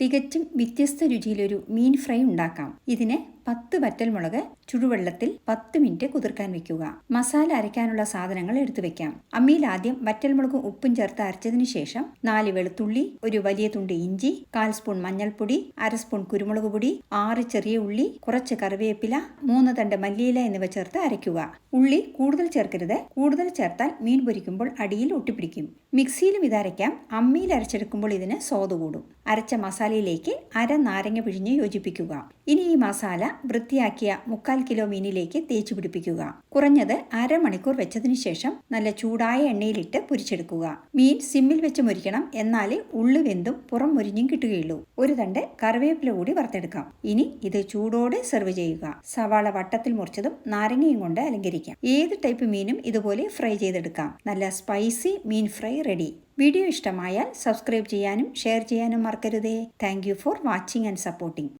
തികച്ചും വ്യത്യസ്ത രുചിയിലൊരു മീൻ ഫ്രൈ ഉണ്ടാക്കാം. ഇതിന് 10 വറ്റൽമുളക് ചുടുവെള്ളത്തിൽ 10 മിനിറ്റ് കുതിർക്കാൻ വെക്കുക. മസാല അരയ്ക്കാനുള്ള സാധനങ്ങൾ എടുത്തു വെക്കാം. അമ്മിയിൽ ആദ്യം വറ്റൽമുളകും ഉപ്പും ചേർത്ത് അരച്ചതിനു ശേഷം 4 വെളുത്തുള്ളി, ഒരു വലിയ തുണ്ട് ഇഞ്ചി, 1/4 സ്പൂൺ മഞ്ഞൾപ്പൊടി, 1/2 സ്പൂൺ കുരുമുളക് പൊടി, 6 ചെറിയ ഉള്ളി, കുറച്ച് കറിവേപ്പില, 3 തണ്ട് മല്ലിയില എന്നിവ ചേർത്ത് അരയ്ക്കുക. ഉള്ളി കൂടുതൽ ചേർക്കരുത്. കൂടുതൽ ചേർത്താൽ മീൻ പൊരിക്കുമ്പോൾ അടിയിൽ ഒട്ടിപ്പിടിക്കും. മിക്സിയിലും ഇതരയ്ക്കാം. അമ്മിയിൽ അരച്ചെടുക്കുമ്പോൾ ഇതിന് സ്വാദ് കൂടും. അരച്ച മസാലയിലേക്ക് അര നാരങ്ങ പിഴിഞ്ഞ് യോജിപ്പിക്കുക. ഇനി ഈ മസാല വൃത്തിയാക്കിയ 3/4 കിലോ മീനിലേക്ക് തേച്ചു പിടിപ്പിക്കുക. കുറഞ്ഞത് അരമണിക്കൂർ വെച്ചതിനു ശേഷം നല്ല ചൂടായ എണ്ണയിലിട്ട് പൊരിച്ചെടുക്കുക. മീൻ സിമ്മിൽ വെച്ച് മൊരിക്കണം. എന്നാലേ ഉള്ളു വെന്തും പുറം മൊരിഞ്ഞും കിട്ടുകയുള്ളൂ. ഒരു തണ്ട് കറിവേപ്പില കൂടി വറുത്തെടുക്കാം. ഇനി ഇത് ചൂടോടെ സെർവ് ചെയ്യുക. സവാള വട്ടത്തിൽ മുറിച്ചതും നാരങ്ങയും കൊണ്ട് അലങ്കരിക്കാം. ഏത് ടൈപ്പ് മീനും ഇതുപോലെ ഫ്രൈ ചെയ്തെടുക്കാം. നല്ല സ്പൈസി മീൻ ഫ്രൈ റെഡി. വീഡിയോ ഇഷ്ടമായാൽ സബ്സ്ക്രൈബ് ചെയ്യാനും ഷെയർ ചെയ്യാനും മറക്കരുതേ. Thank you for watching and supporting.